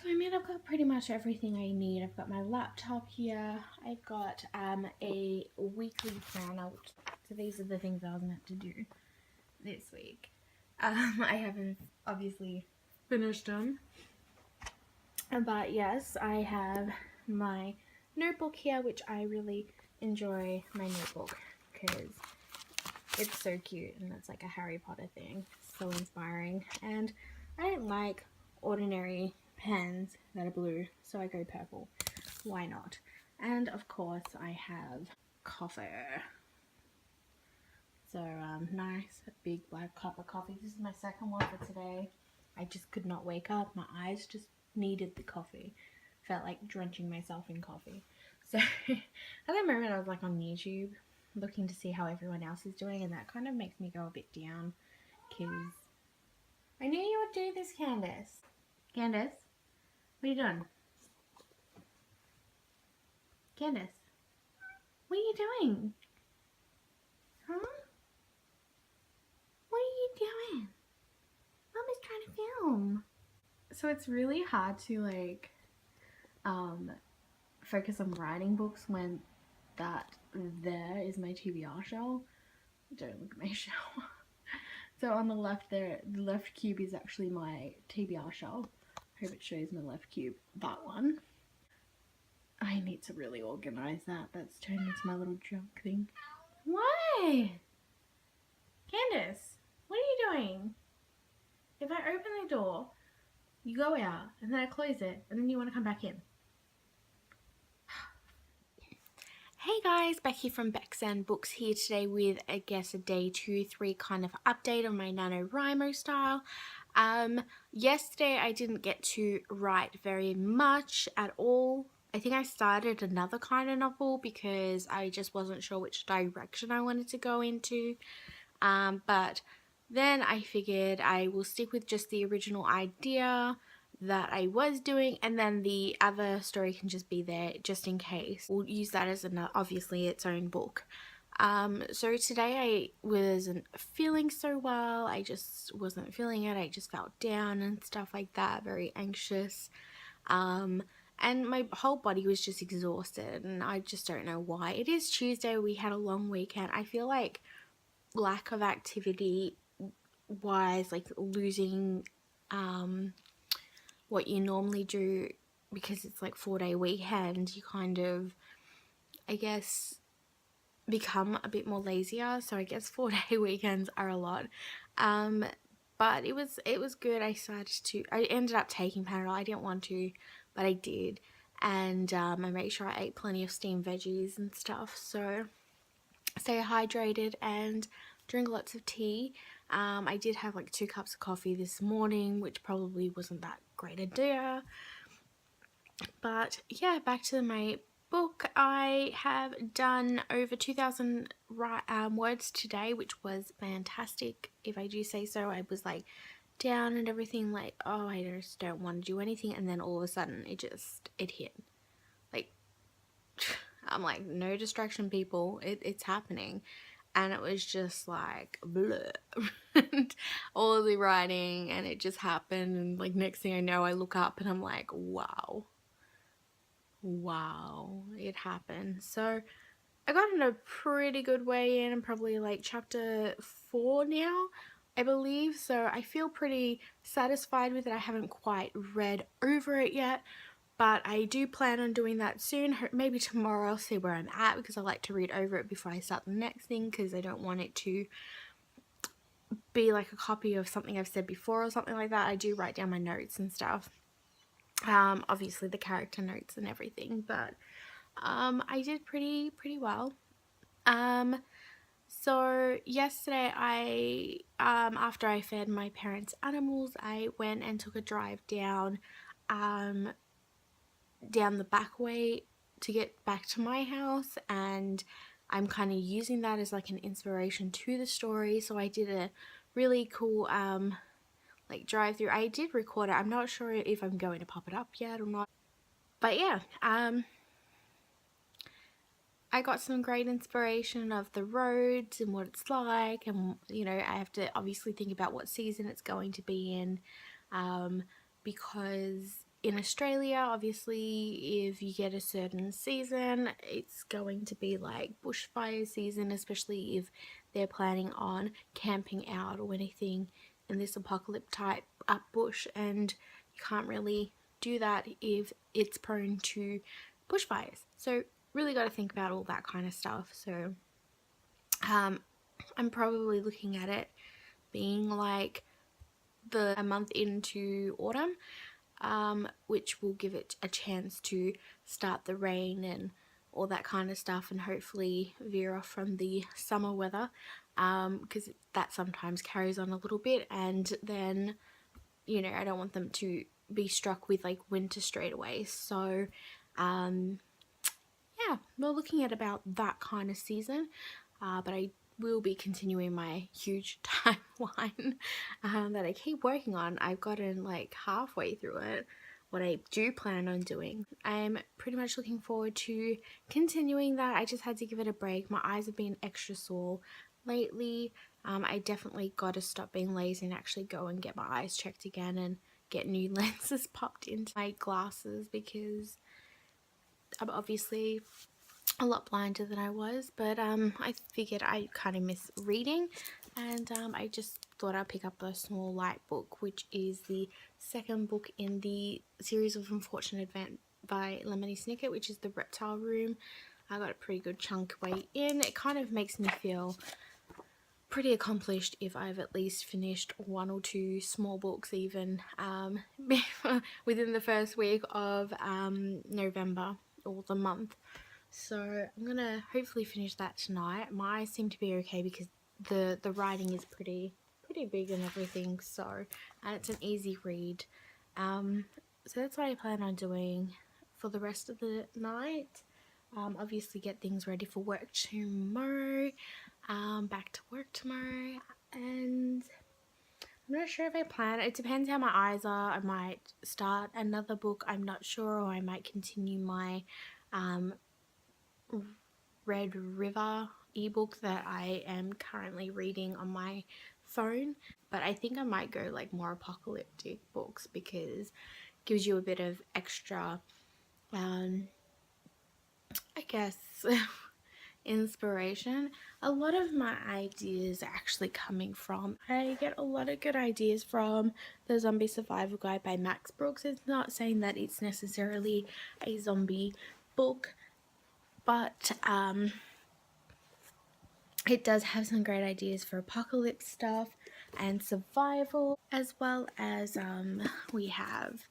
So I mean, I've got pretty much everything I need. I've got my laptop here. I've got a weekly planner. So these are the things I was meant to do this week. I haven't obviously finished them. But yes, I have my notebook here, which I really enjoy my notebook because it's so cute and it's like a Harry Potter thing. So inspiring. And I don't like ordinary pens that are blue, so I go purple. Why not? And of course I have coffee. So nice big black cup of coffee. This is my second one for today. I just could not wake up. My eyes just needed the coffee. Felt like drenching myself in coffee. So at that moment I was like on YouTube looking to see how everyone else is doing, and that kind of makes me go a bit down because I knew you would do this, Candace. Candace, what are you doing? Candace, what are you doing? Huh? What are you doing? Mom is trying to film. So it's really hard to like focus on writing books when that there is my TBR shell. Don't look at my shell. So on the left there, the left cube is actually my TBR shell. I hope it shows my left cube. That one. I need to really organize that. That's turned into my little junk thing. Why? Candace, what are you doing? If I open the door, you go out, and then I close it, and then you want to come back in. Hey guys, Becky from Bex and Books here today with, I guess, a day 2-3 kind of update on my NaNoWriMo style. Yesterday I didn't get to write very much at all. I think I started another kind of novel because I just wasn't sure which direction I wanted to go into. But then I figured I will stick with just the original idea that I was doing, and then the other story can just be there just in case. We'll use that as obviously its own book. So today I wasn't feeling so well. I just wasn't feeling it. I just felt down and stuff like that, very anxious. And my whole body was just exhausted, and I just don't know why. It is Tuesday. We had a long weekend. I feel like lack of activity wise, like losing what you normally do because it's like 4-day weekend, you kind of, I guess, become a bit more lazier. So I guess 4-day weekends are a lot. But it was good. I ended up taking Panadol. I didn't want to, but I did. And I made sure I ate plenty of steamed veggies and stuff. So stay hydrated and drink lots of tea. I did have like 2 cups of coffee this morning, which probably wasn't that great idea. But yeah, back to my book. I have done over 2,000 words today, which was fantastic, if I do say so. I was like down and everything, like, oh, I just don't want to do anything, and then all of a sudden it hit. Like, I'm like, no distraction, people, it's happening. And it was just like bleh. All of the writing, and it just happened, and like next thing I know I look up and I'm like, wow, it happened. So I got in a pretty good way in. I'm probably like chapter 4 now, I believe, so I feel pretty satisfied with it. I haven't quite read over it yet, but I do plan on doing that soon. Maybe tomorrow I'll see where I'm at, because I like to read over it before I start the next thing, because I don't want it to be like a copy of something I've said before or something like that. I do write down my notes and stuff. Obviously the character notes and everything, but I did pretty well. So yesterday after I fed my parents' animals, I went and took a drive down the back way to get back to my house, and I'm kind of using that as like an inspiration to the story. So I did a really cool like drive through. I did record it. I'm not sure if I'm going to pop it up yet or not, but yeah, I got some great inspiration of the roads and what it's like, and you know, I have to obviously think about what season it's going to be in, because in Australia, obviously, if you get a certain season, it's going to be like bushfire season, especially if they're planning on camping out or anything in this apocalypse type bush, and you can't really do that if it's prone to bushfires. So really got to think about all that kind of stuff. So I'm probably looking at it being like a month into autumn, which will give it a chance to start the rain and all that kind of stuff, and hopefully veer off from the summer weather, because that sometimes carries on a little bit, and then, you know, I don't want them to be struck with like winter straight away. So yeah, we're looking at about that kind of season, but I will be continuing my huge timeline that I keep working on. I've gotten like halfway through it, what I do plan on doing. I'm pretty much looking forward to continuing that. I just had to give it a break. My eyes have been extra sore lately. I definitely got to stop being lazy and actually go and get my eyes checked again and get new lenses popped into my glasses, because I'm obviously a lot blinder than I was, but I figured I kind of miss reading, and I just thought I'd pick up a small light book, which is the second book in the series of Unfortunate Event by Lemony Snicket, which is the Reptile Room. I got a pretty good chunk way in. It kind of makes me feel pretty accomplished if I've at least finished one or two small books even within the first week of November, or the month. So I'm gonna hopefully finish that tonight. My eyes seem to be okay because the writing is pretty big and everything, so, and it's an easy read. So that's what I plan on doing for the rest of the night. Obviously get things ready for work tomorrow. Back to work tomorrow, and I'm not sure if I plan. It depends how my eyes are. I might start another book, I'm not sure, or I might continue my Red River ebook that I am currently reading on my phone. But I think I might go like more apocalyptic books, because it gives you a bit of extra, I guess, inspiration. A lot of my ideas are actually coming from, I get a lot of good ideas from the Zombie Survival Guide by Max Brooks. It's not saying that it's necessarily a zombie book, but it does have some great ideas for apocalypse stuff and survival, as well as we have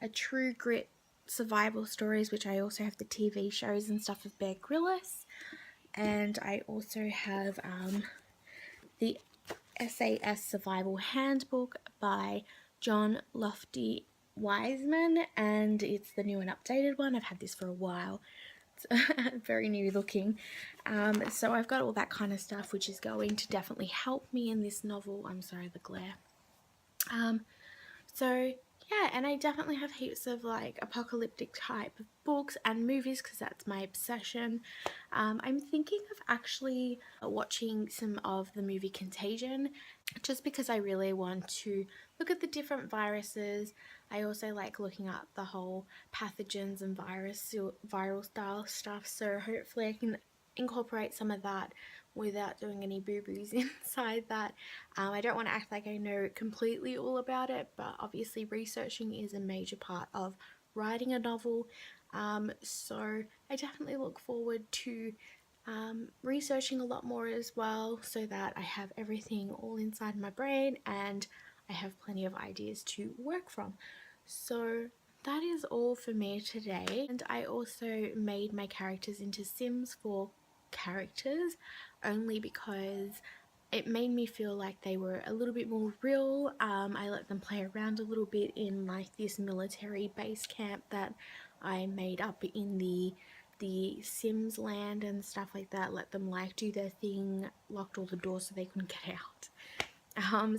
a True Grit survival stories, which I also have the TV shows and stuff of Bear Grylls, and I also have the SAS Survival Handbook by John Lofty Wiseman, and it's the new and updated one. I've had this for a while. It's very new looking. So I've got all that kind of stuff, which is going to definitely help me in this novel. I'm sorry, the glare. So yeah, and I definitely have heaps of like apocalyptic type of books and movies, because that's my obsession. I'm thinking of actually watching some of the movie Contagion, just because I really want to look at the different viruses. I also like looking at the whole pathogens and viral style stuff, so hopefully I can incorporate some of that without doing any boo-boos inside that. I don't want to act like I know completely all about it, but obviously researching is a major part of writing a novel. So I definitely look forward to researching a lot more as well, so that I have everything all inside my brain and I have plenty of ideas to work from. So that is all for me today. And I also made my characters into Sims 4 characters, only because it made me feel like they were a little bit more real. I let them play around a little bit in like this military base camp that I made up in the Sims land and stuff like that. Let them like do their thing, locked all the doors so they couldn't get out.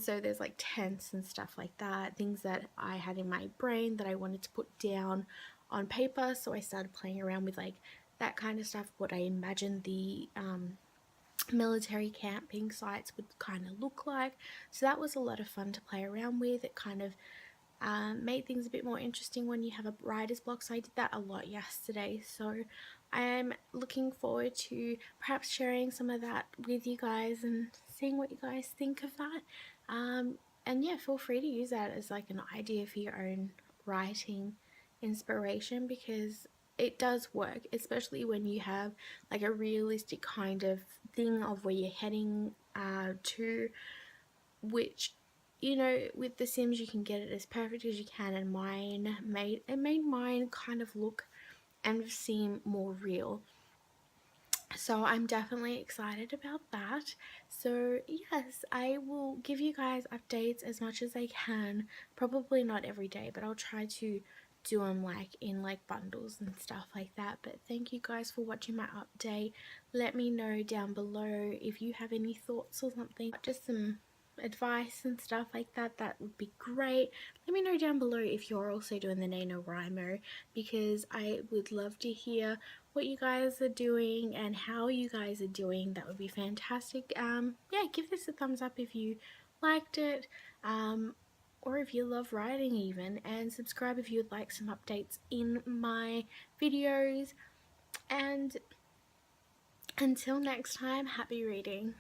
So there's like tents and stuff like that, things that I had in my brain that I wanted to put down on paper. So I started playing around with like that kind of stuff, what I imagined the military camping sites would kind of look like. So that was a lot of fun to play around with. It kind of made things a bit more interesting when you have a writer's block. So I did that a lot yesterday. So I am looking forward to perhaps sharing some of that with you guys and seeing what you guys think of that. And yeah, feel free to use that as like an idea for your own writing inspiration, because it does work, especially when you have like a realistic kind of thing of where you're heading to, which, you know, with The Sims you can get it as perfect as you can, and made mine kind of look and seem more real. So I'm definitely excited about that. So yes, I will give you guys updates as much as I can. Probably not every day, but I'll try to do them like in like bundles and stuff like that. But thank you guys for watching my update. Let me know down below if you have any thoughts or something, just some advice and stuff like that. That would be great. Let me know down below if you're also doing the NaNoWriMo, because I would love to hear what you guys are doing and how you guys are doing. That would be fantastic. Yeah, give this a thumbs up if you liked it, or if you love writing even, and subscribe if you'd like some updates in my videos. And until next time, happy reading.